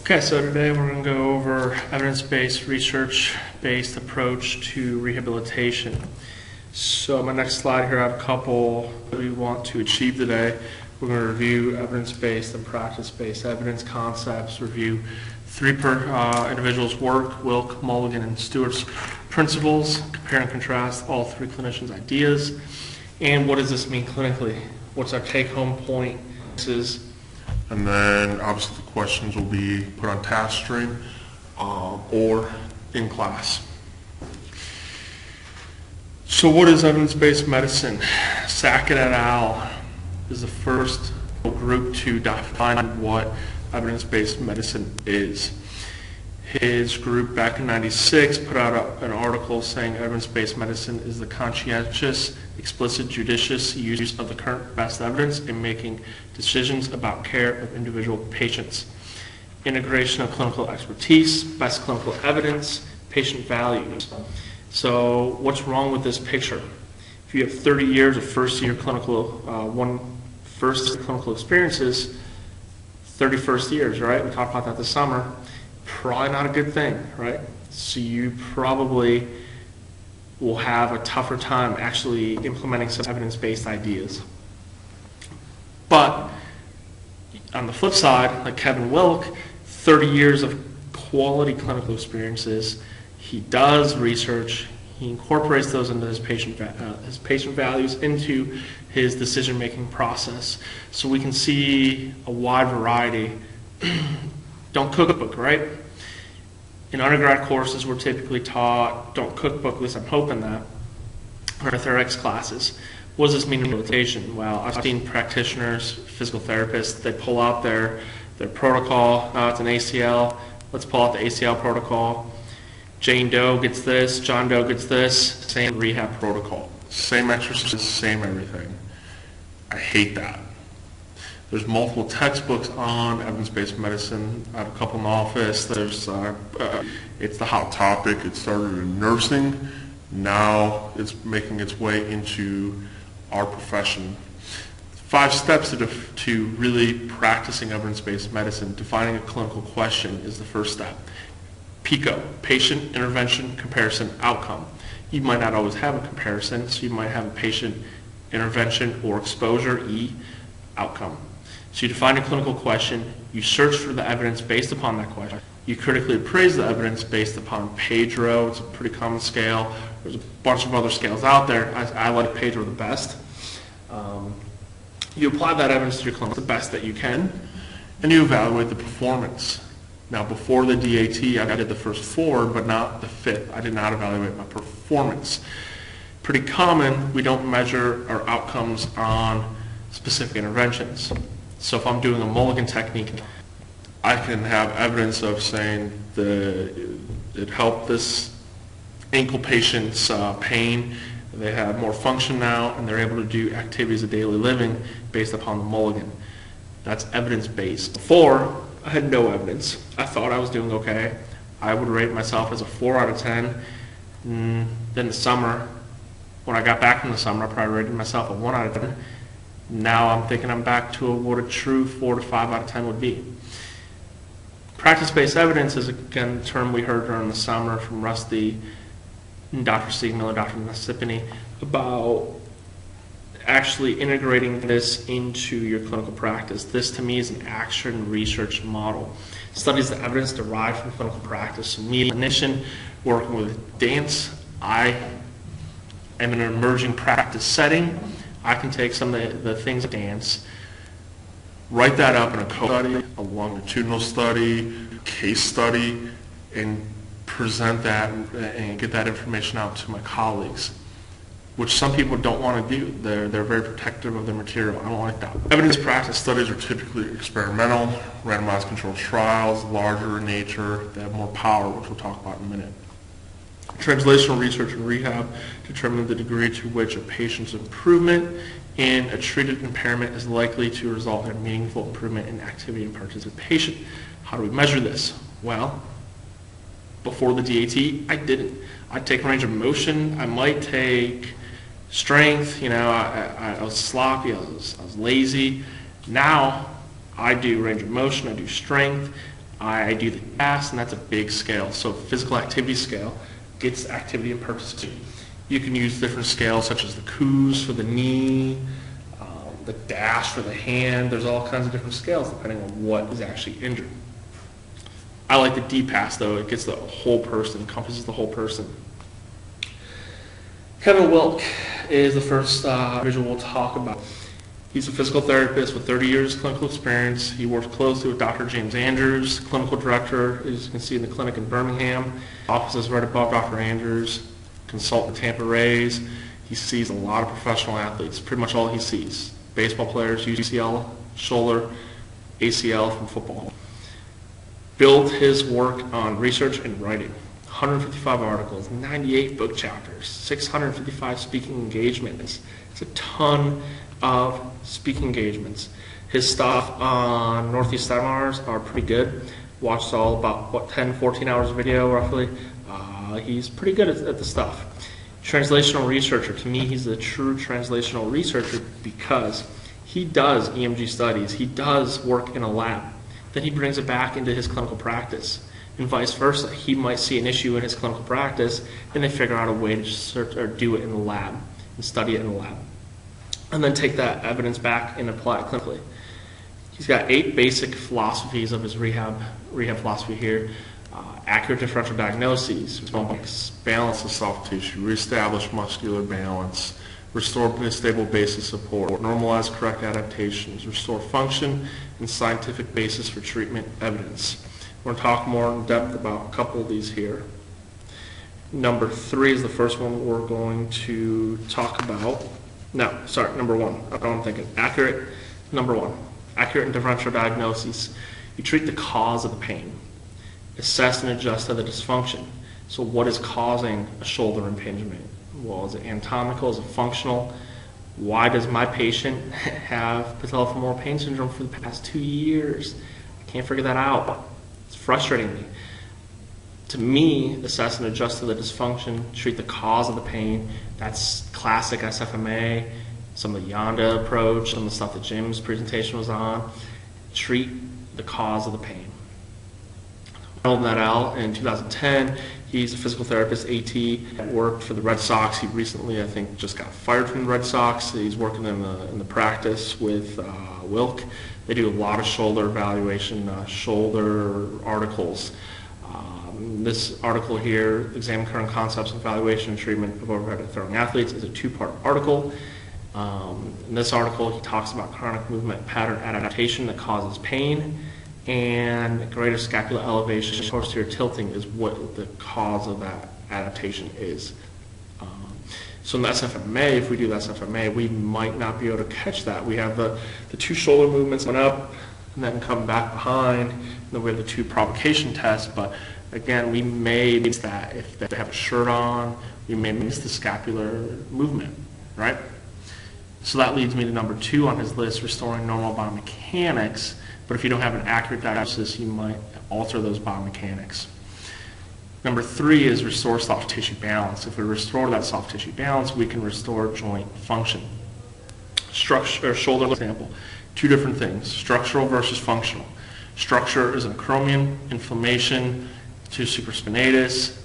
Okay, so today we're going to go over evidence-based, research-based approach to rehabilitation. So my next slide here, I have a couple that we want to achieve today. We're going to review evidence-based and practice-based evidence concepts, review three individuals' work, Wilk, Mulligan, and Stuart's principles, compare and contrast all three clinicians' ideas, and what does this mean clinically? What's our take-home point? And then obviously the questions will be put on task stream or in class. So what is evidence-based medicine? Sackett et al. Is the first group to define what evidence-based medicine is. His group back in '96 put out an article saying evidence-based medicine is the conscientious, explicit, judicious use of the current best evidence in making decisions about care of individual patients. Integration of clinical expertise, best clinical evidence, patient values. So what's wrong with this picture? If you have 30 years of first-year clinical, clinical experiences, 31st years, right? We talked about that this summer. Probably not a good thing, right? So you probably will have a tougher time actually implementing some evidence-based ideas. But on the flip side, like Kevin Wilk, 30 years of quality clinical experiences, he does research, he incorporates those into his patient values into his decision-making process. So we can see a wide variety. Don't cookbook, right? In undergrad courses, we're typically taught, don't cookbook, at least I'm hoping that, or theoretics classes. What does this mean in rehabilitation? Well, I've seen practitioners, physical therapists, they pull out their protocol. It's an ACL. Let's pull out the ACL protocol. Jane Doe gets this, John Doe gets this, same rehab protocol. Same exercise, same everything. I hate that. There's multiple textbooks on evidence-based medicine. I have a couple in the office. There's it's the hot topic. It started in nursing. Now it's making its way into our profession. 5 steps to really practicing evidence-based medicine. Defining a clinical question is the first step. PICO, patient, intervention, comparison, outcome. You might not always have a comparison, so you might have a patient, intervention, or exposure, E, outcome. So you define a clinical question, you search for the evidence based upon that question, you critically appraise the evidence based upon Pedro. It's a pretty common scale. There's a bunch of other scales out there. I like Pedro the best. You apply that evidence to your clinic the best that you can, and you evaluate the performance. Now before the DAT, I did the first 4, but not the 5th. I did not evaluate my performance. Pretty common, we don't measure our outcomes on specific interventions. So if I'm doing a Mulligan technique, I can have evidence of saying it helped this ankle patient's pain. They have more function now, and they're able to do activities of daily living based upon the Mulligan. That's evidence-based. Before, I had no evidence. I thought I was doing okay. I would rate myself as a 4 out of 10. Then the summer, when I got back from the summer, I probably rated myself a 1 out of 10. Now I'm thinking I'm back to what a true 4 to 5 out of 10 would be. Practice-based evidence is, again, a term we heard during the summer from Rusty, Dr. Siegmiller, Dr. Nassipini, about actually integrating this into your clinical practice. This, to me, is an action research model. Studies the evidence derived from clinical practice. So me, a clinician, working with dance, I am in an emerging practice setting. I can take some of the things of dance, write that up in a co-study, a longitudinal study, case study, and present that and get that information out to my colleagues, which some people don't want to do. They're very protective of their material. I don't like that. Evidence practice studies are typically experimental, randomized controlled trials, larger in nature. They have more power, which we'll talk about in a minute. Translational research and rehab determine the degree to which a patient's improvement in a treated impairment is likely to result in a meaningful improvement in activity and participation. How do we measure this? Well, before the DAT, I didn't. I'd take range of motion. I might take strength. I was sloppy. I was lazy. Now I do range of motion. I do strength. I do the CAS, and that's a big scale. So physical activity scale gets activity and purpose too. You can use different scales such as the KOOS for the knee, the DASH for the hand. There's all kinds of different scales depending on what is actually injured. I like the DPAS though. It gets the whole person, encompasses the whole person. Kevin Wilk is the first individual we'll talk about. He's a physical therapist with 30 years clinical experience. He works closely with Dr. James Andrews, clinical director, as you can see in the clinic in Birmingham. Office is right above Dr. Andrews. Consultant Tampa Rays. He sees a lot of professional athletes, pretty much all he sees. Baseball players, UCL, shoulder, ACL from football. Built his work on research and writing. 155 articles, 98 book chapters, 655 speaking engagements. It's a ton of speaking engagements. His stuff on Northeast seminars are pretty good. Watched all about, 10, 14 hours of video roughly. He's pretty good at the stuff. Translational researcher, to me he's a true translational researcher because he does EMG studies, he does work in a lab, then he brings it back into his clinical practice, and vice versa. He might see an issue in his clinical practice, and they figure out a way to search or do it in the lab, and study it in the lab, and then take that evidence back and apply it clinically. He's got 8 basic philosophies of his rehab philosophy here. Accurate differential diagnoses, balance the soft tissue, reestablish muscular balance, restore stable basis support, normalize correct adaptations, restore function, and scientific basis for treatment evidence. We're going to talk more in depth about a couple of these here. Number 3 is the first one we're going to talk about. No, sorry, number 1. That's what I'm thinking. Accurate, number 1. Accurate and differential diagnoses. You treat the cause of the pain. Assess and adjust to the dysfunction. So what is causing a shoulder impingement? Well, is it anatomical? Is it functional? Why does my patient have patellofemoral pain syndrome for the past 2 years? I can't figure that out. It's frustrating me. To me, assess and adjust to the dysfunction, treat the cause of the pain. That's classic SFMA, some of the Yonda approach, some of the stuff that Jim's presentation was on. Treat the cause of the pain. Nadal in 2010, he's a physical therapist, AT, worked for the Red Sox. He recently, I think, just got fired from the Red Sox. He's working in the practice with Wilk. They do a lot of shoulder evaluation, shoulder articles. This article here, Examine Current Concepts of Evaluation and Treatment of Overhead Throwing Athletes, is a 2-part article. In this article, he talks about chronic movement pattern adaptation that causes pain, and greater scapular elevation, posterior tilting is what the cause of that adaptation is. So in the SFMA, if we do the SFMA, we might not be able to catch that. We have the 2 shoulder movements going up and then come back behind, and then we have the 2 provocation tests, but again, we may miss that. If they have a shirt on, we may miss the scapular movement, right? So that leads me to number 2 on his list, restoring normal biomechanics. But if you don't have an accurate diagnosis, you might alter those biomechanics. Number 3 is restore soft tissue balance. If we restore that soft tissue balance, we can restore joint function. Structure, shoulder example, 2 different things, structural versus functional. Structure is an acromion, inflammation to supraspinatus,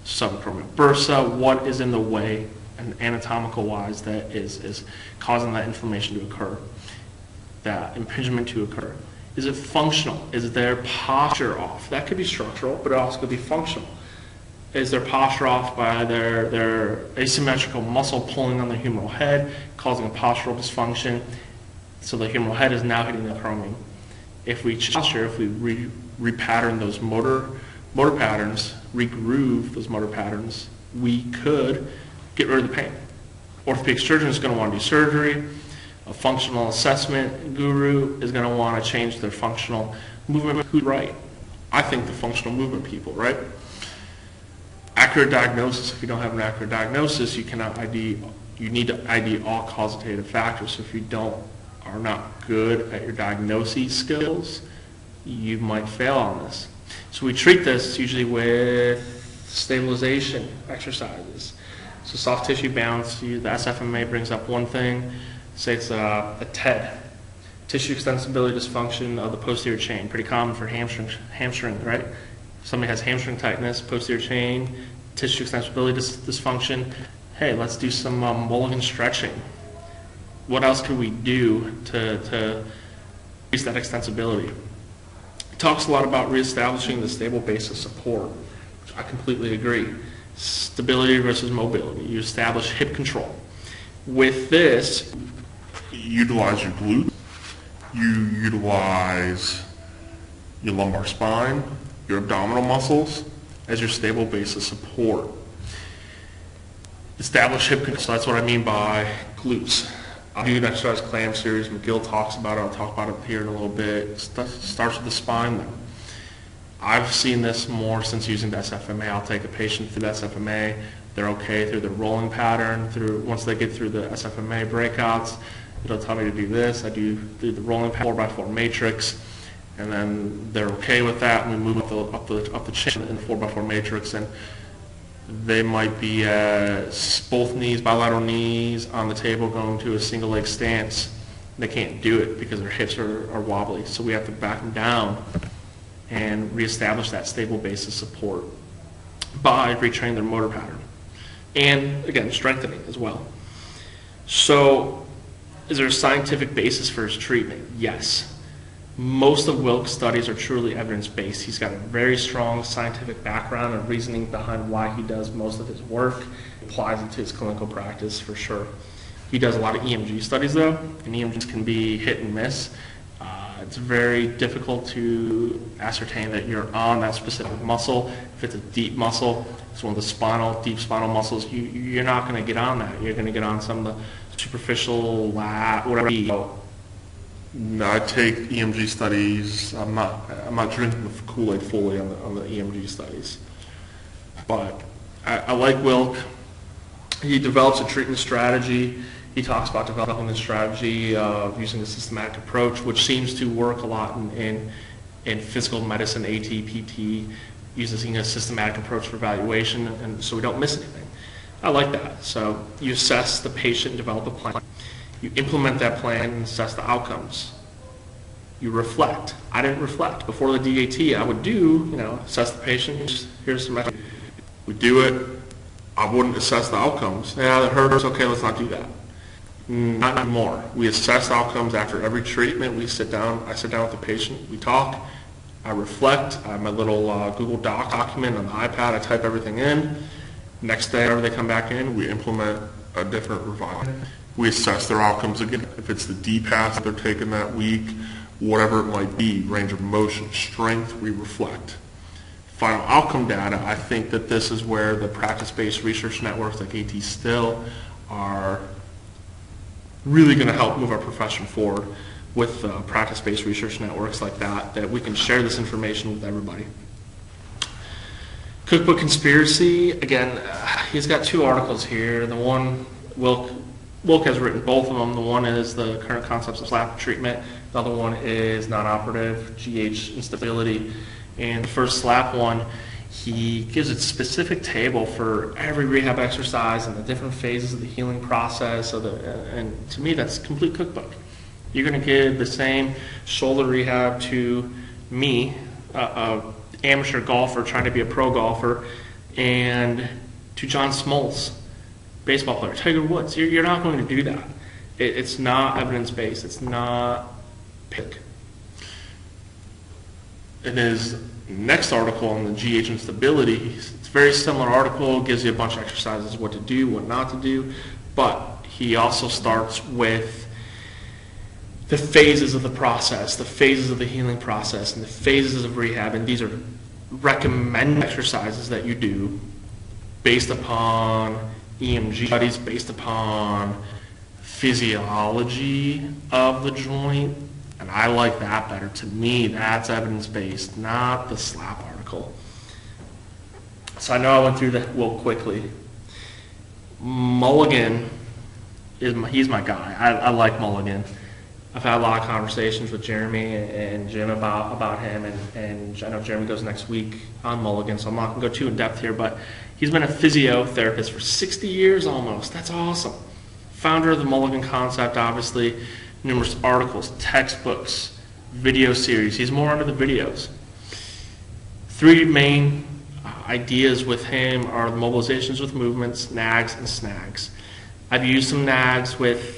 subacromial bursa. What is in the way, and anatomical wise, that is causing that inflammation to occur, that impingement to occur? Is it functional? Is their posture off? That could be structural, but it also could be functional. Is their posture off by their asymmetrical muscle pulling on the humeral head, causing a postural dysfunction? So the humeral head is now hitting the acromion. If we posture, if we repattern those motor patterns, regroove those motor patterns, we could get rid of the pain. Orthopedic surgeon is going to want to do surgery. A functional assessment guru is going to want to change their functional movement. Who's right? I think the functional movement people, right? Accurate diagnosis. If you don't have an accurate diagnosis, you cannot ID. You need to ID all causative factors. So if you are not good at your diagnosis skills, you might fail on this. So we treat this usually with stabilization exercises. So soft tissue balance. The SFMA brings up one thing. Say it's a TED, Tissue extensibility dysfunction of the posterior chain, pretty common for hamstring, right? If somebody has hamstring tightness, posterior chain, tissue extensibility dysfunction. Hey, let's do some Mulligan stretching. What else could we do to increase that extensibility? It talks a lot about reestablishing the stable base of support, which I completely agree. Stability versus mobility. You establish hip control. With this, you utilize your glutes, you utilize your lumbar spine, your abdominal muscles as your stable base of support. Establish hip control, so that's what I mean by glutes. I'll do an exercise clam series. McGill talks about it. I'll talk about it here in a little bit. Starts with the spine though. I've seen this more since using the SFMA. I'll take a patient through the SFMA. They're okay through the rolling pattern. Once they get through the SFMA breakouts, it'll tell me to do this. I do the rolling 4x4 matrix, and then they're okay with that. And we move up the chain in the 4x4 matrix, and they might be both knees, bilateral knees on the table going to a single leg stance. They can't do it because their hips are wobbly. So we have to back them down and reestablish that stable base of support by retraining their motor pattern. And again, strengthening as well. So is there a scientific basis for his treatment? Yes. Most of Wilk's studies are truly evidence-based. He's got a very strong scientific background and reasoning behind why he does most of his work. He applies it to his clinical practice for sure. He does a lot of EMG studies though, and EMGs can be hit and miss. It's very difficult to ascertain that you're on that specific muscle. If it's a deep muscle, it's one of the deep spinal muscles, you're not going to get on that. You're going to get on some of the superficial, whatever. No, I take EMG studies. I'm not drinking the Kool-Aid fully on the EMG studies. But I like Wilk. He develops a treatment strategy. He talks about developing the strategy of using a systematic approach, which seems to work a lot in physical medicine, AT, PT, using a systematic approach for evaluation, and so we don't miss anything. I like that. So you assess the patient, develop a plan. You implement that plan and assess the outcomes. You reflect. I didn't reflect. Before the DAT, I would assess the patient. Here's some methods. We do it. I wouldn't assess the outcomes. Yeah, that hurts. Okay, let's not do that. Not anymore. We assess outcomes after every treatment. I sit down with the patient. We talk. I reflect. I have my little Google Doc document on the iPad. I type everything in. Next day, whenever they come back in, we implement a different revival. We assess their outcomes again. If it's the D-pass that they're taking that week, whatever it might be, range of motion, strength, we reflect. Final outcome data, I think that this is where the practice-based research networks like AT Still are really going to help move our profession forward with practice-based research networks like that we can share this information with everybody. Cookbook Conspiracy, again, he's got two articles here. The one, Wilk has written both of them. The one is the current concepts of SLAP treatment. The other one is non-operative GH instability. And the first SLAP one, he gives a specific table for every rehab exercise and the different phases of the healing process. And to me, that's a complete cookbook. You're going to give the same shoulder rehab to me, an amateur golfer trying to be a pro golfer, and to John Smoltz, baseball player, Tiger Woods. You're not going to do that. It's not evidence-based. It's not pick. In his next article on the GH instability, it's a very similar article, gives you a bunch of exercises, what to do, what not to do, but he also starts with the phases of the process, the phases of the healing process, and the phases of rehab, and these are recommended exercises that you do based upon EMG studies, based upon physiology of the joint, and I like that better. To me, that's evidence-based, not the SLAP article. So I know I went through that real quickly. Mulligan, he's my guy. I like Mulligan. I've had a lot of conversations with Jeremy and Jim about him, and I know Jeremy goes next week on Mulligan, so I'm not going to go too in-depth here, but he's been a physiotherapist for 60 years almost. That's awesome. Founder of the Mulligan Concept, obviously. numerous articles, textbooks, video series. He's more into the videos. Three main ideas with him are the mobilizations with movements, nags, and snags. I've used some nags with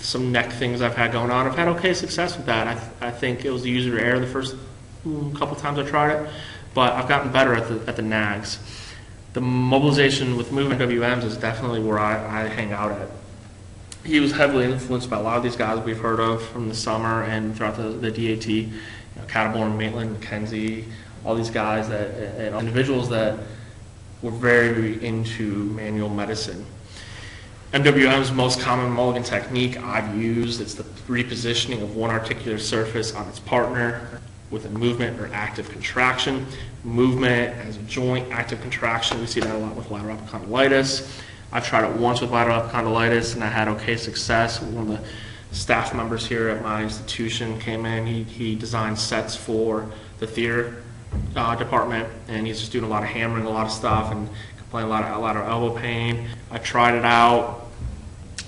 some neck things I've had going on. I've had okay success with that. I think it was the user error the first couple times I tried it, but I've gotten better at the nags. The mobilization with movement WMs is definitely where I hang out at. He was heavily influenced by a lot of these guys we've heard of from the summer and throughout the DAT, Cattleborn, Maitland, McKenzie, all these guys and individuals that were very into manual medicine. MWM's most common Mulligan technique I've used is the repositioning of one articular surface on its partner with a movement or active contraction. Movement as a joint, active contraction, we see that a lot with lateral epicondylitis. I've tried it once with lateral epicondylitis and I had okay success. One of the staff members here at my institution came in, he designed sets for the theater department, and he's just doing a lot of hammering, a lot of stuff, and complaining a lot of elbow pain. I tried it out.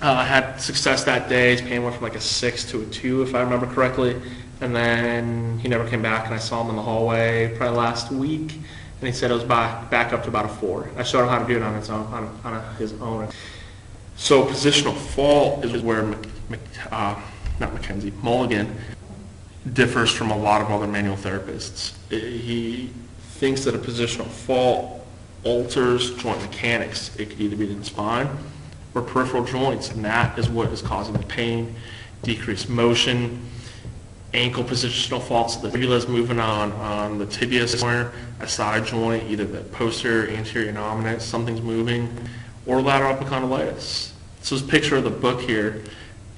I had success that day. His pain went from like a 6 to a 2, if I remember correctly. And then he never came back, and I saw him in the hallway probably last week, and he said it was back up to about a 4. I showed him how to do it on his own. So positional fault is where Mulligan differs from a lot of other manual therapists. He thinks that a positional fault alters joint mechanics. It could either be in the spine or peripheral joints, and that is what is causing the pain, decreased motion. Ankle positional faults, the fibula is moving on the tibia somewhere, a side joint, either the posterior, anterior nominate, something's moving, or lateral epicondylitis. So this picture of the book here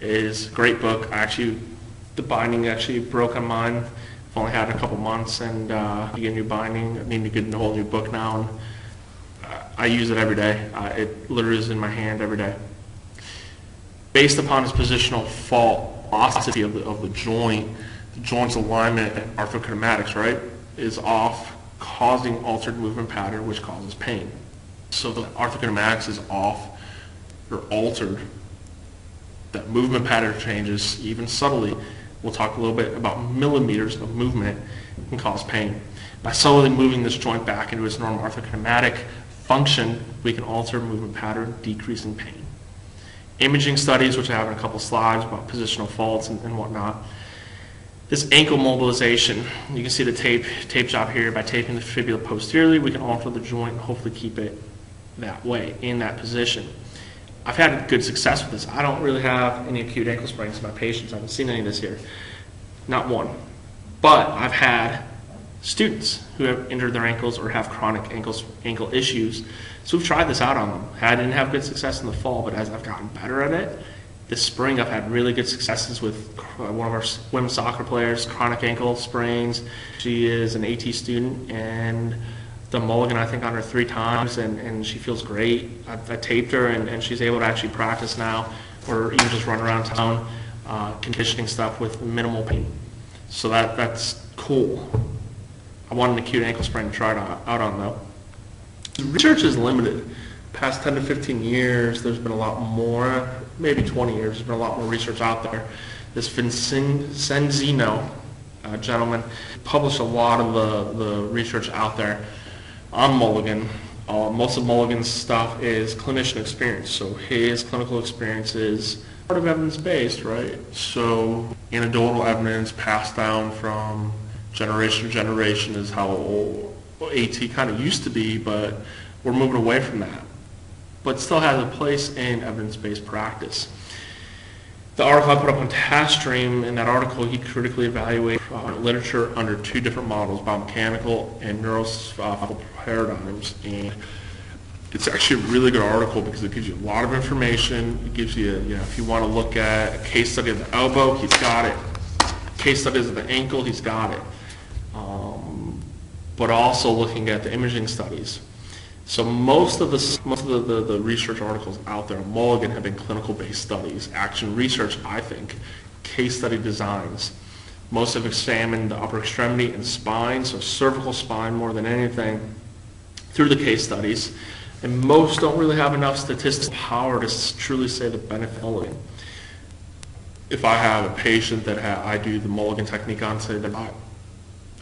is a great book. The binding actually broke on mine. I've only had it a couple months, and to get a new binding, I need to get a whole new book now. And I use it every day. It literally is in my hand every day. Based upon his positional fault, velocity of the joint's alignment, arthrokinematics, right, is off, causing altered movement pattern, which causes pain. So the arthrokinematics is off or altered. That movement pattern changes, even subtly. We'll talk a little bit about millimeters of movement can cause pain. By subtly moving this joint back into its normal arthrokinematic function, we can alter movement pattern, decreasing pain. Imaging studies, which I have in a couple slides about positional faults and whatnot. This ankle mobilization, you can see the tape job here. By taping the fibula posteriorly, we can alter the joint and hopefully keep it that way, in that position. I've had good success with this. I don't really have any acute ankle sprains in my patients. I haven't seen any this year. Not one. But I've had students who have injured their ankles or have chronic ankle issues. So we've tried this out on them. I didn't have good success in the fall, but as I've gotten better at it, this spring I've had really good successes with one of our women's soccer players, chronic ankle sprains. She is an AT student and the Mulligan, I think, on her 3 times, and she feels great. I taped her, and she's able to actually practice now, or even just run around town, conditioning stuff with minimal pain. So that's cool. I want an acute ankle sprain to try it out on, though. The research is limited. Past 10 to 15 years, there's been a lot more, maybe 20 years, there's been a lot more research out there. This Vincenzino gentleman published a lot of the research out there on Mulligan. Most of Mulligan's stuff is clinician experience, so his clinical experience is part of evidence-based, right? So anecdotal evidence passed down from generation to generation is how AT kind of used to be, but we're moving away from that. But still has a place in evidence-based practice. The article I put up on TaskStream, in that article, he critically evaluated literature under 2 different models, biomechanical and neurosophical paradigms. And it's actually a really good article because it gives you a lot of information. It gives you, if you want to look at a case study of the elbow, he's got it. Case studies of the ankle, he's got it. But also looking at the imaging studies. So most of the research articles out there on Mulligan have been clinical-based studies, action research, I think, case study designs. Most have examined the upper extremity and spine, so cervical spine more than anything, through the case studies. And most don't really have enough statistical power to truly say the benefit of Mulligan. if I have a patient that I do the Mulligan technique on, say that I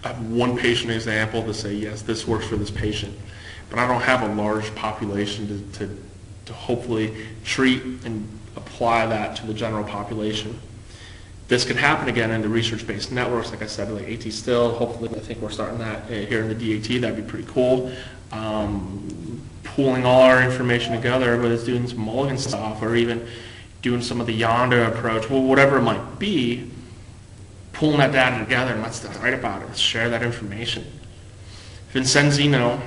have one patient example to say, yes, this works for this patient, but I don't have a large population to hopefully treat and apply that to the general population. This could happen again in the research-based networks, like I said, like AT Still. Hopefully, I think we're starting that here in the DAT. That'd be pretty cool. Pooling all our information together, everybody's doing some Mulligan stuff, or even doing some of the Yonder approach, well, whatever it might be, pulling that data together and let's write about it. Let's share that information. Vincenzino,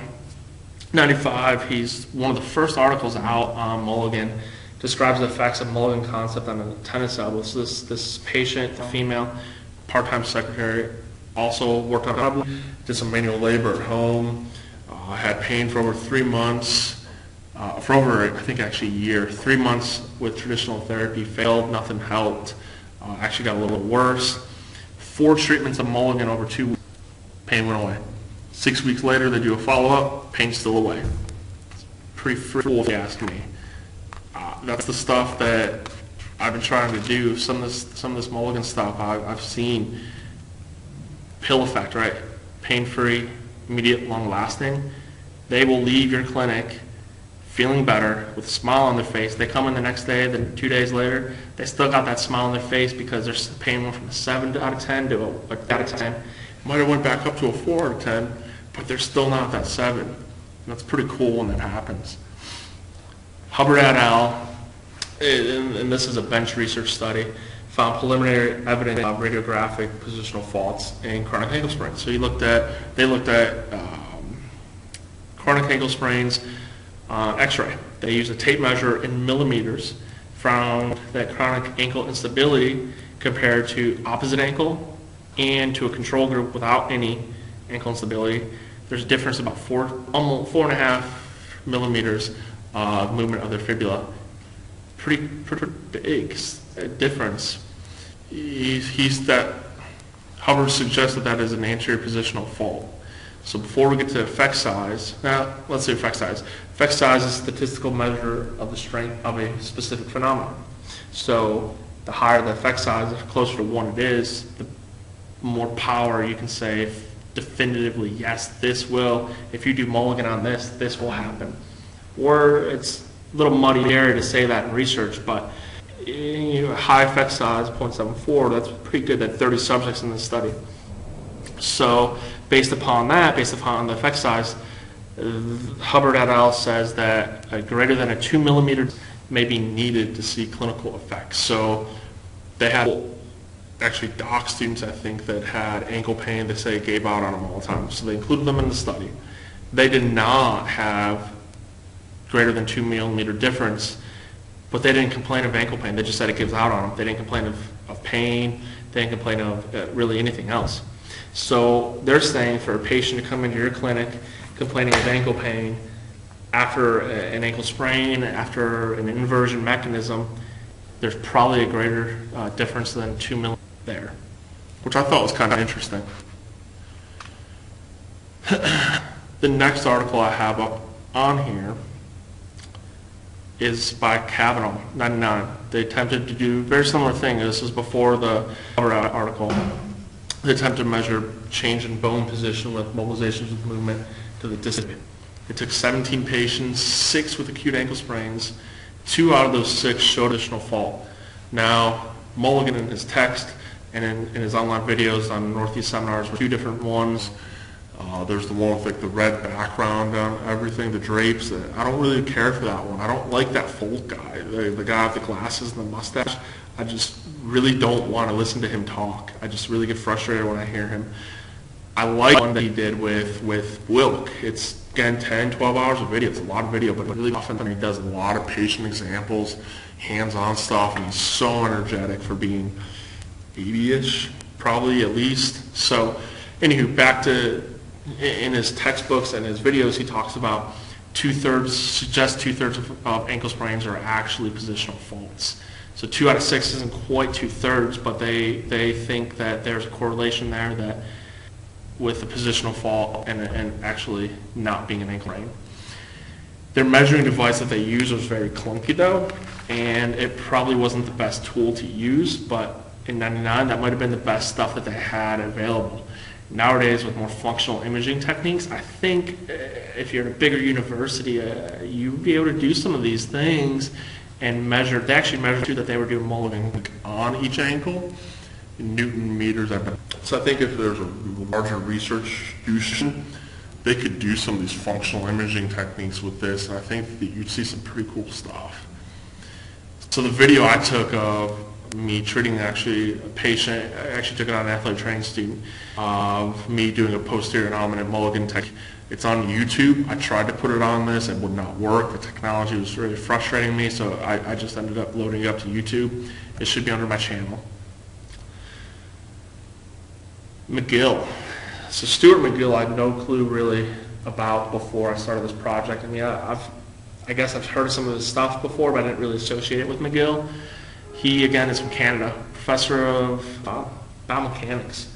95, he's one of the first articles out on Mulligan, describes the effects of Mulligan Concept on an attendance elbow. So this patient, the female, part-time secretary, also worked on, did some manual labor at home, had pain for over 3 months, for over, I think actually a year. 3 months with traditional therapy, failed, nothing helped, actually got a little worse. 4 treatments of Mulligan over 2 weeks, pain went away. 6 weeks later, they do a follow-up, pain's still away. It's pretty fool if you ask me. That's the stuff that I've been trying to do. Some of this Mulligan stuff I've seen. Pill effect, right? Pain-free, immediate, long-lasting. They will leave your clinic feeling better with a smile on their face. They come in the next day, then 2 days later, they still got that smile on their face because their pain went from a 7 out of 10 to a out of 10. Might have went back up to a 4 out of 10, but they're still not that 7. And that's pretty cool when that happens. Hubbard et al., and this is a bench research study, found preliminary evidence of radiographic positional faults in chronic ankle sprains. So they looked at chronic ankle sprains on X-ray. They used a tape measure in millimeters, found that chronic ankle instability compared to opposite ankle and to a control group without any ankle instability. There's a difference about almost 4.5 millimeters of movement of their fibula. Pretty big difference. Hubbard suggested that is an anterior positional fault. So before we get to effect size, now let's say effect size. Effect size is a statistical measure of the strength of a specific phenomenon. So the higher the effect size, the closer to 1 it is, the more power you can say definitively, yes, this will, if you do Mulligan on this, this will happen. Or it's a little muddy area to say that in research, but high effect size, 0.74, that's pretty good. That 30 subjects in this study. So based upon that, based upon the effect size, Hubbard et al. Says that greater than a 2 millimeter may be needed to see clinical effects. So they had actually doc students, I think, that had ankle pain. They say gave out on them all the time. So they included them in the study. They did not have greater than 2 millimeter difference, but they didn't complain of ankle pain. They just said it gives out on them. They didn't complain of pain. They didn't complain of really anything else. So they're saying for a patient to come into your clinic complaining of ankle pain after an ankle sprain, after an inversion mechanism, there's probably a greater difference than 2 millimeters there, which I thought was kind of interesting. The next article I have up on here is by Kavanaugh, 99. They attempted to do a very similar thing. This was before the other article. They attempted to measure change in bone position with mobilizations with movement to the disc. It took 17 patients, 6 with acute ankle sprains. 2 out of those 6 showed additional fault. Now, Mulligan in his text and in his online videos on Northeast seminars were 2 different ones. There's the one with like the red background on everything, the drapes. I don't really care for that one. I don't like that Folk guy, the guy with the glasses and the mustache. I just really don't want to listen to him talk. I just really get frustrated when I hear him. I like one that he did with Wilk. It's, again, 10, 12 hours of video. It's a lot of video, but really often he does a lot of patient examples, hands-on stuff, and he's so energetic for being 80-ish, probably at least. So, anywho, back to, in his textbooks and his videos, he talks about suggests two-thirds of ankle sprains are actually positional faults. So 2 out of 6 isn't quite 2/3, but they think that there's a correlation there that with the positional fault and actually not being an ankle sprain. Their measuring device that they use was very clunky though. and it probably wasn't the best tool to use, but in '99 that might have been the best stuff that they had available. Nowadays, with more functional imaging techniques, I think if you're at a bigger university, you'd be able to do some of these things and measure. They actually measured too that they were doing Mulligan On each ankle, in Newton meters. So I think if there's a larger research institution, they could do some of these functional imaging techniques with this, and I think that you'd see some pretty cool stuff. So the video I took of me treating actually a patient, I actually took it on an athletic training student, of me doing a posterior dominant Mulligan technique. It's on YouTube. I tried to put it on this, it would not work. The technology was really frustrating me, so I just ended up loading it up to YouTube. It should be under my channel. McGill. So Stuart McGill, I had no clue really about before I started this project. I mean, I guess I've heard of some of his stuff before, but I didn't really associate it with McGill. He, again, is from Canada, professor of biomechanics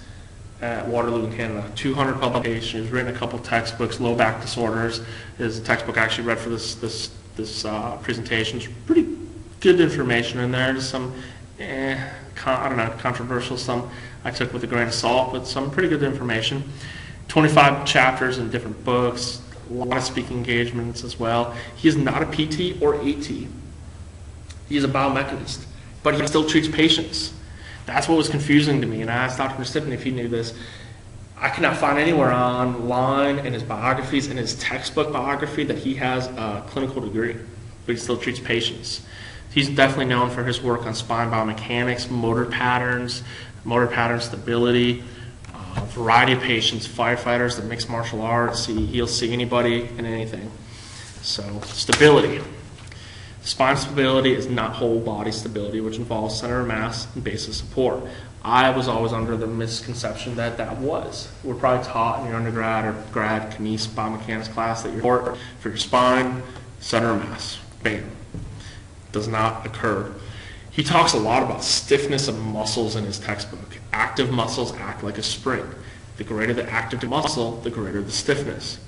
at Waterloo in Canada. 200 publications, he's written a couple textbooks, low back disorders. His textbook I actually read for this presentation. It's pretty good information in there. There's some, I don't know, controversial, some I took with a grain of salt, but some pretty good information. 25 chapters in different books, a lot of speaking engagements as well. He is not a PT or AT. He is a biomechanist, but he still treats patients. That's what was confusing to me, and I asked Dr. Stippen if he knew this. I could not find anywhere online in his biographies, in his textbook biography, that he has a clinical degree, but he still treats patients. He's definitely known for his work on spine biomechanics, motor pattern stability, a variety of patients, firefighters, the mixed martial arts. He'll see anybody and anything. So, stability. Spine stability is not whole body stability, which involves center of mass and base of support. I was always under the misconception that that was. We're probably taught in your undergrad or grad kinesics biomechanics class that your for your spine, center of mass, bam. Does not occur. He talks a lot about stiffness of muscles in his textbook. Active muscles act like a spring. The greater the active muscle, the greater the stiffness.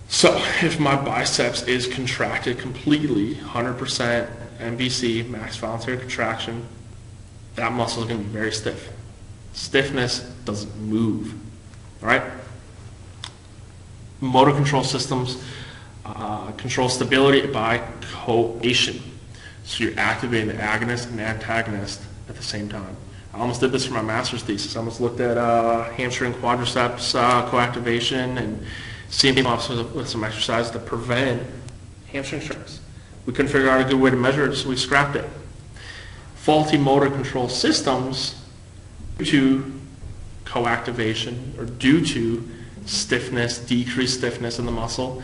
So if my biceps is contracted completely, 100% MVC, max voluntary contraction, that muscle is going to be very stiff. Stiffness doesn't move. All right? Motor control systems control stability by coordination. So you're activating the agonist and antagonist at the same time. I almost did this for my master's thesis. I almost looked at hamstring quadriceps coactivation and CMP with some exercises to prevent hamstring stress. We couldn't figure out a good way to measure it, so we scrapped it. Faulty motor control systems due to coactivation or due to stiffness, decreased stiffness in the muscle,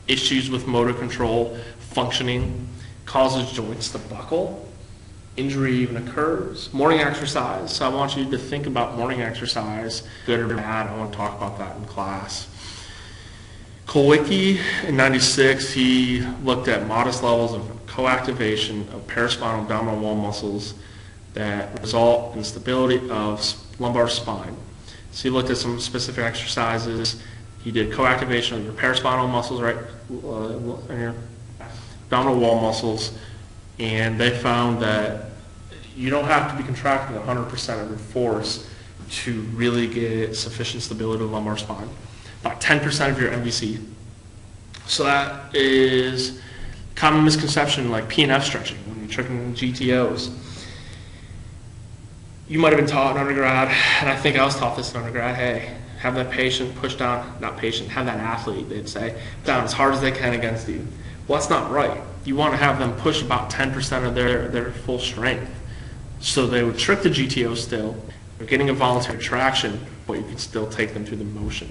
issues with motor control functioning, causes joints to buckle, injury even occurs. Morning exercise. So I want you to think about morning exercise, good or bad. I want to talk about that in class. Kulwicki in '96, he looked at modest levels of coactivation of paraspinal abdominal wall muscles that result in stability of lumbar spine. So he looked at some specific exercises. He did coactivation of your paraspinal muscles, right, and your abdominal wall muscles, and they found that you don't have to be contracting 100% of your force to really get sufficient stability of the lumbar spine. About 10% of your MVC. So that is common misconception like P&F stretching when you're tricking GTOs. You might have been taught in undergrad, and I think I was taught this in undergrad, hey, have that patient push down, not patient, have that athlete, they'd say, down as hard as they can against you. Well, that's not right. You want to have them push about 10% of their full strength. So they would trick the GTO still. They're getting a voluntary traction, but you can still take them through the motion.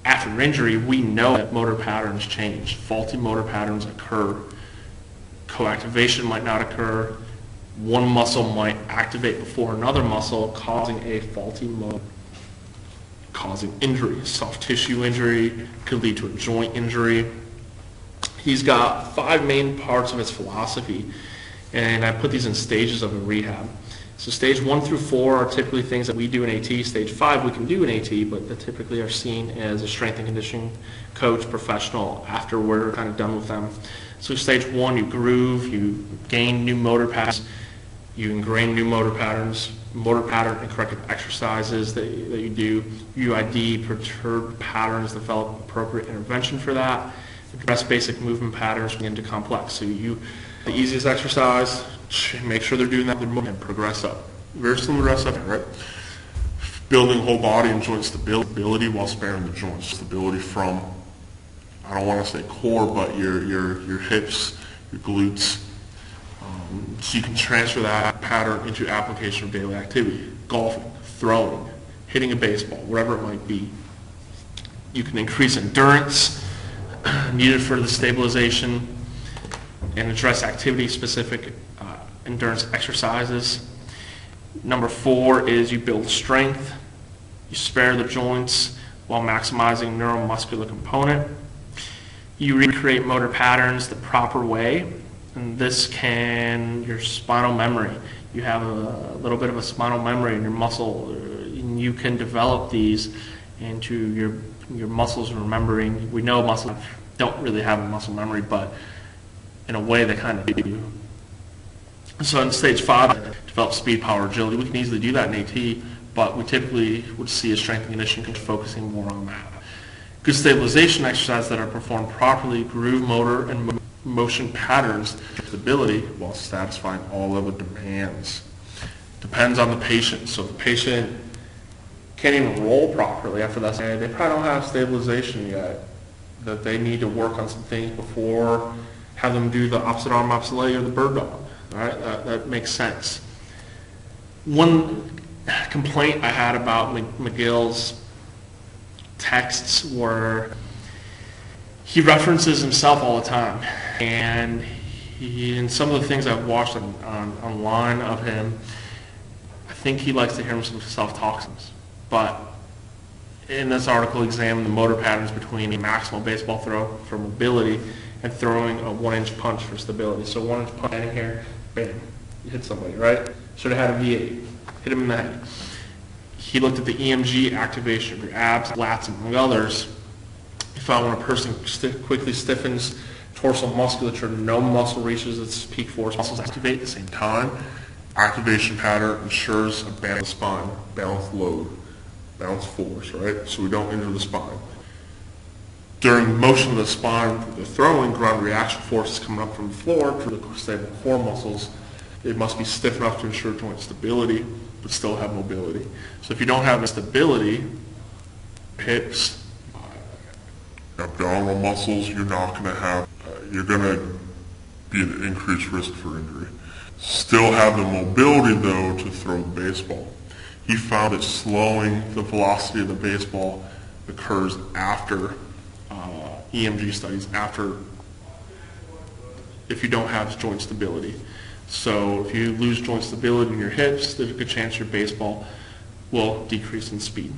After injury, we know that motor patterns change. Faulty motor patterns occur. Coactivation might not occur. One muscle might activate before another muscle, causing a faulty motor, causing injury. Soft tissue injury could lead to a joint injury. He's got 5 main parts of his philosophy, and I put these in stages of a rehab. So stage 1 through 4 are typically things that we do in AT. Stage 5 we can do in AT, but that typically are seen as a strength and conditioning coach professional after we're kind of done with them. So stage 1, you groove, you gain new motor patterns, you ingrain new motor patterns, motor pattern and corrective exercises that you do. You ID perturbed patterns, develop appropriate intervention for that. Address basic movement patterns into complex. So the easiest exercise, make sure they're doing that and progress up. Very similar to rest up, right? Building whole body and joint stability while sparing the joints. Stability from, I don't want to say core, but your hips, your glutes. So you can transfer that pattern into application of daily activity. Golfing, throwing, hitting a baseball, whatever it might be. You can increase endurance needed for the stabilization and address activity-specific endurance exercises. Number 4 is you build strength. You spare the joints while maximizing neuromuscular component. You recreate motor patterns the proper way, and this can, your spinal memory. You have a little bit of a spinal memory in your muscle, and you can develop these into your muscles remembering. We know muscles don't really have a muscle memory, but in a way they kind of do. So in stage 5, develop speed, power, agility. We can easily do that in AT, but we typically would see a strength and conditioning coach focusing more on that. Good stabilization exercises that are performed properly groove motor and motion patterns, stability, while satisfying all other demands. Depends on the patient. So if the patient can't even roll properly after that, they probably don't have stabilization yet, that they need to work on some things before, have them do the opposite arm, opposite leg, or the bird dog. All right, that makes sense. One complaint I had about McGill's texts were he references himself all the time, and in some of the things I've watched online of him, I think he likes to hear himself talk. But in this article, examine the motor patterns between a maximal baseball throw for mobility and throwing a 1-inch punch for stability. So 1-inch punch in here, bam, you hit somebody, right? Should have had a V8, hit him in the head. He looked at the EMG activation of your abs, lats, among others. He found when a person quickly stiffens dorsal musculature, no muscle reaches its peak force. Muscles activate at the same time. Activation pattern ensures a balanced spine, balanced load, balanced force, right? So we don't injure the spine. During motion of the spine, the throwing, ground reaction force is coming up from the floor to the stable core muscles. It must be stiff enough to ensure joint stability, but still have mobility. So if you don't have the stability, hips, abdominal muscles, you're not going to have, you're going to be at increased risk for injury. Still have the mobility, though, to throw the baseball. He found that slowing the velocity of the baseball occurs after EMG studies, after if you don't have joint stability. So if you lose joint stability in your hips, there's a good chance your baseball will decrease in speed.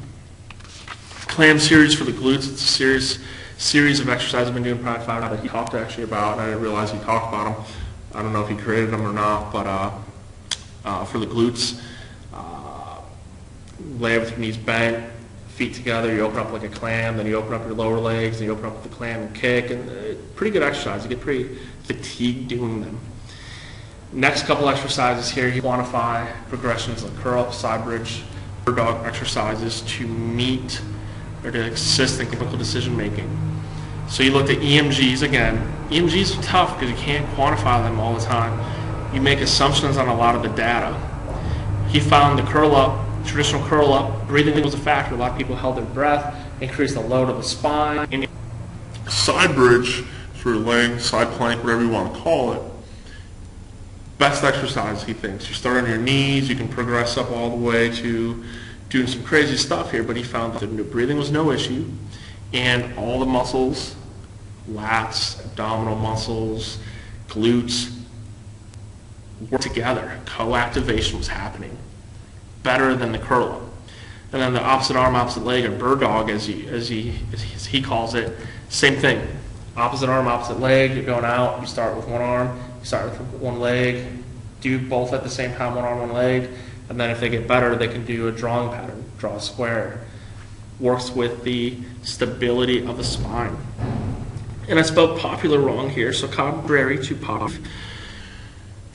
Clam series for the glutes. It's a series of exercises I've been doing probably 5 that he talked actually about, and I didn't realize he talked about them. I don't know if he created them or not, but for the glutes, lay with your knees bent, feet together, you open up like a clam, then you open up your lower legs, then you open up the clam and kick, and pretty good exercise. You get pretty fatigued doing them. Next couple exercises here, you quantify progressions like curl up, side bridge, bird dog exercises to meet or to assist in clinical decision making. So you looked at EMGs again. EMGs are tough because you can't quantify them all the time. You make assumptions on a lot of the data. He found the curl up, traditional curl up, breathing was a factor. A lot of people held their breath, increased the load of the spine. Side bridge, sort of laying, side plank, whatever you want to call it. Best exercise, he thinks. You start on your knees, you can progress up all the way to doing some crazy stuff here, but he found that breathing was no issue, and all the muscles, lats, abdominal muscles, glutes, work together. Co-activation was happening better than the curl up. And then the opposite arm, opposite leg, or bird dog, as he calls it, same thing. Opposite arm, opposite leg, you're going out, you start with one arm, you start with one leg, do both at the same time, one arm, one leg, and then if they get better, they can do a drawing pattern, draw a square. Works with the stability of the spine. And I spelled popular wrong here, so contrary to popular.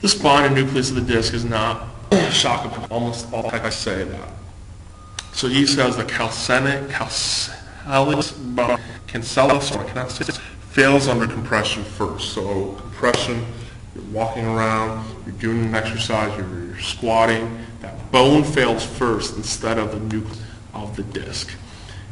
The spine and nucleus of the disc is not shockable, almost all I say that. So he says the cancellous fails under compression first. So compression, you're walking around, you're doing an exercise, you're squatting, that bone fails first instead of the nucleus of the disc.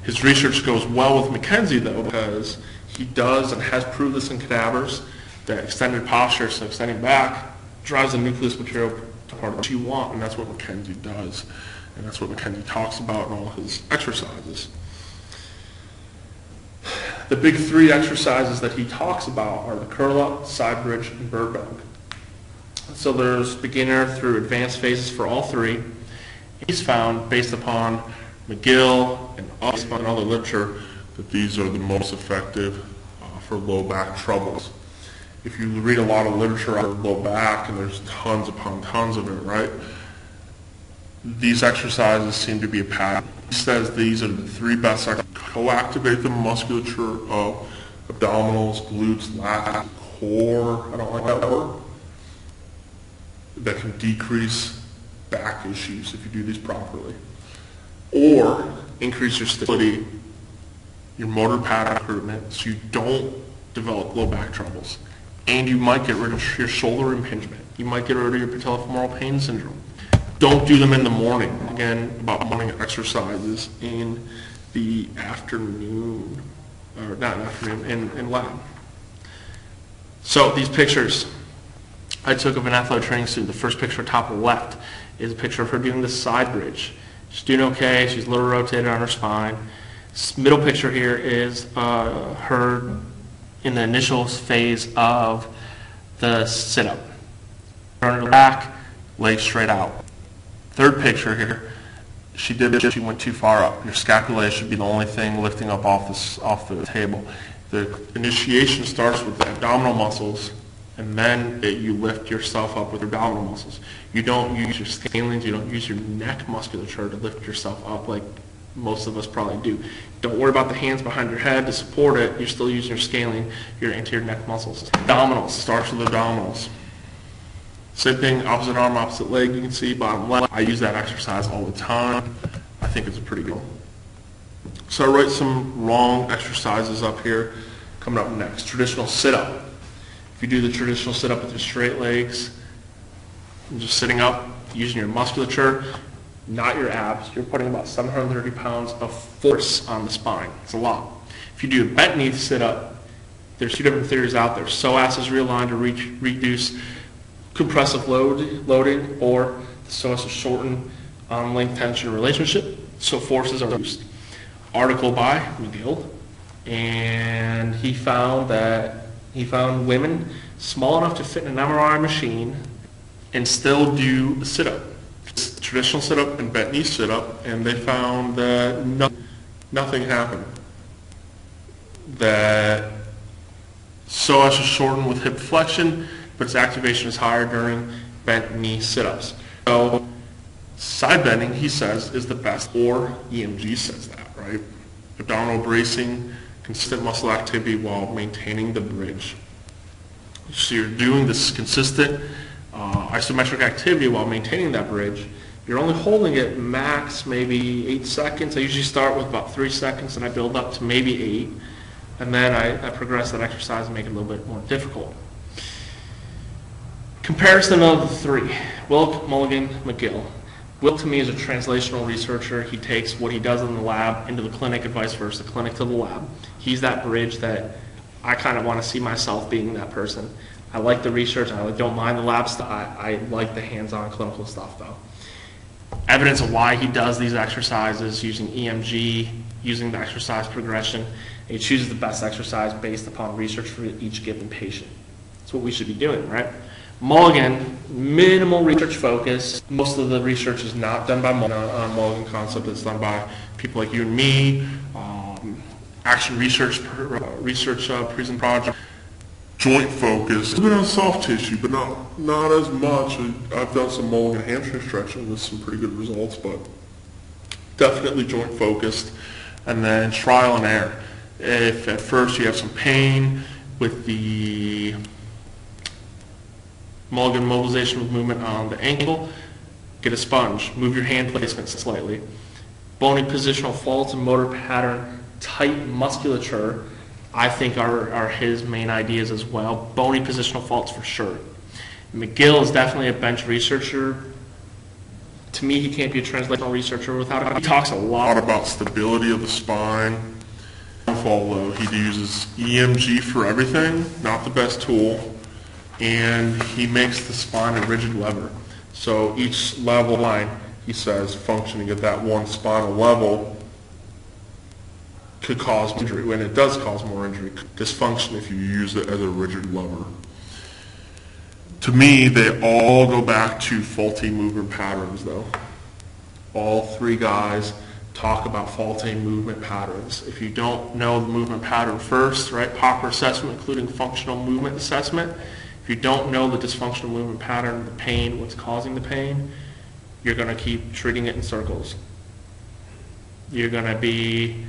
His research goes well with McKenzie though, because he does and has proved this in cadavers, that extended posture, so extending back, drives the nucleus material to part of what you want, and that's what McKenzie does. And that's what McKenzie talks about in all his exercises. The big three exercises that he talks about are the curl up, side bridge, and bird dog. So there's beginner through advanced phases for all three. He's found, based upon McGill and other literature, that these are the most effective for low back troubles. If you read a lot of literature on low back, and there's tons upon tons of it, right? These exercises seem to be a pattern. He says these are the three best exercises. Co-activate the musculature of abdominals, glutes, lats, core, I don't like that word, that can decrease back issues if you do these properly. Or increase your stability, your motor pattern recruitment, so you don't develop low back troubles. And you might get rid of your shoulder impingement. You might get rid of your patellofemoral pain syndrome. Don't do them in the morning. Again, about morning exercises in the afternoon, or not in afternoon, in lab. So these pictures I took of an athletic training student. The first picture top left is a picture of her doing the side bridge. She's doing okay. She's a little rotated on her spine. Middle picture here is her in the initial phase of the sit-up. Turn her back, legs straight out. Third picture here, she went too far up. Your scapula should be the only thing lifting up off the table. The initiation starts with the abdominal muscles, and then you lift yourself up with your abdominal muscles. You don't use your scalenes, you don't use your neck musculature to lift yourself up like most of us probably do. Don't worry about the hands behind your head to support it. You're still using your scalene, your anterior neck muscles. Abdominals, starts with abdominals. Same thing, opposite arm, opposite leg, you can see, bottom left. I use that exercise all the time. I think it's a pretty good one. So I write some wrong exercises up here. Coming up next, traditional sit-up. If you do the traditional sit-up with your straight legs, and just sitting up, using your musculature, not your abs, you're putting about 730 pounds of force on the spine. It's a lot. If you do a bent knee sit-up, there's two different theories out there. Psoas is realigned to reduce compressive loading, or the psoas is shortened on length tension relationship, so forces are reduced. Article by McGill, and he found women small enough to fit in an MRI machine and still do a sit-up. Traditional sit-up and bent knee sit-up, and they found that nothing happened. That psoas is shortened with hip flexion, but its activation is higher during bent knee sit-ups. So side bending, he says, is the best, or EMG says that, right? Abdominal bracing, consistent muscle activity while maintaining the bridge. So you're doing this consistent isometric activity while maintaining that bridge. You're only holding it max maybe 8 seconds. I usually start with about 3 seconds and I build up to maybe 8. And then I progress that exercise and make it a little bit more difficult. Comparison of the three, Wilk, Mulligan, McGill. Wilk to me is a translational researcher. He takes what he does in the lab into the clinic and vice versa, clinic to the lab. He's that bridge that I kind of want to see myself being that person. I like the research, I don't mind the lab stuff. I like the hands-on clinical stuff though. Evidence of why he does these exercises using EMG, using the exercise progression, and he chooses the best exercise based upon research for each given patient. That's what we should be doing, right? Mulligan, minimal research focus. Most of the research is not done by Mulligan on Mulligan Concept. It's done by people like you and me, action research prison project. Joint focus. It's been on soft tissue, but not as much. I've done some Mulligan hamstring stretching with some pretty good results, but definitely joint focused. And then trial and error. If at first you have some pain with the Mulligan mobilization with movement on the ankle, get a sponge, move your hand placement slightly. Bony positional faults and motor pattern tight musculature, I think are his main ideas as well. Bony positional faults for sure. McGill is definitely a bench researcher. To me, he can't be a translational researcher without it. He talks a lot about stability of the spine. Although he uses EMG for everything, not the best tool, and he makes the spine a rigid lever. So each level line, he says, functioning at that one spinal level could cause injury, when it does cause more injury, dysfunction if you use it as a rigid lever. To me, they all go back to faulty movement patterns, though. All three guys talk about faulty movement patterns. If you don't know the movement pattern first, right, proper assessment, including functional movement assessment, if you don't know the dysfunctional movement pattern, the pain, what's causing the pain, you're going to keep treating it in circles. You're going to be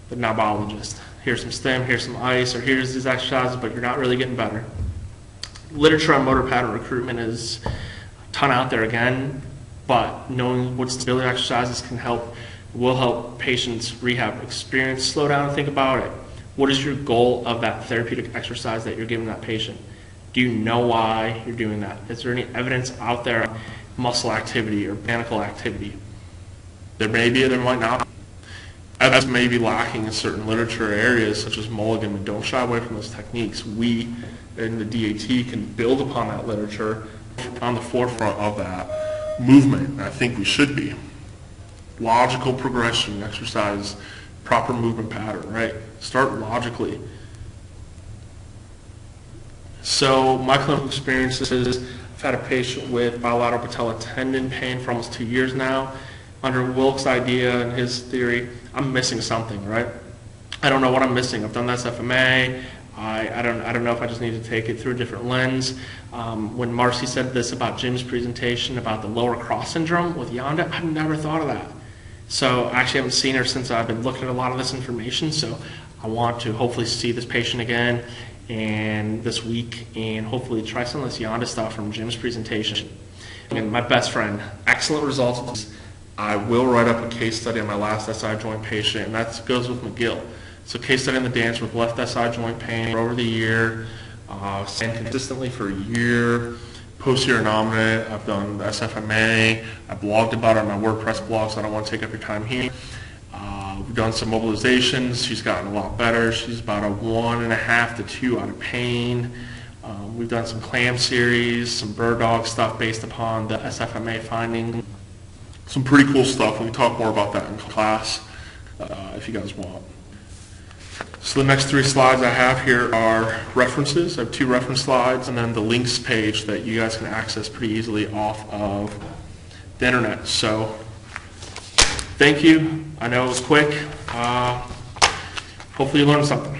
the knobologist. Here's some stem, here's some ice, or here's these exercises, but you're not really getting better. Literature on motor pattern recruitment is a ton out there again, but knowing what stability exercises can help will help patients rehab experience. Slow down and think about it. What is your goal of that therapeutic exercise that you're giving that patient? Do you know why you're doing that? Is there any evidence out there of muscle activity or mechanical activity? There may be, there might not. That's maybe lacking in certain literature areas such as Mulligan. We don't shy away from those techniques. We in the DAT can build upon that literature on the forefront of that movement. And I think we should be. Logical progression, exercise, proper movement pattern, right? Start logically. So my clinical experiences, I've had a patient with bilateral patella tendon pain for almost 2 years now. Under Wilk's idea and his theory, I'm missing something, right? I don't know what I'm missing. I've done this FMA. I don't know if I just need to take it through a different lens. When Marcy said this about Jim's presentation about the lower cross syndrome with Yonda, I've never thought of that. So I actually haven't seen her since I've been looking at a lot of this information. So I want to hopefully see this patient again and this week and hopefully try some of this Yonda stuff from Jim's presentation. And my best friend, excellent results. I will write up a case study on my last SI joint patient, and that goes with McGill. So case study in the dance with left SI joint pain over the year, and consistently for a year. Posterior nominate, I've done the SFMA, I blogged about it on my WordPress blog, so I don't want to take up your time here. We've done some mobilizations, she's gotten a lot better. She's about a 1.5 to 2 out of pain. We've done some clam series, some bird dog stuff based upon the SFMA finding. Some pretty cool stuff. We can talk more about that in class if you guys want. So the next 3 slides I have here are references. I have 2 reference slides and then the links page that you guys can access pretty easily off of the internet. So thank you. I know it was quick. Hopefully you learned something.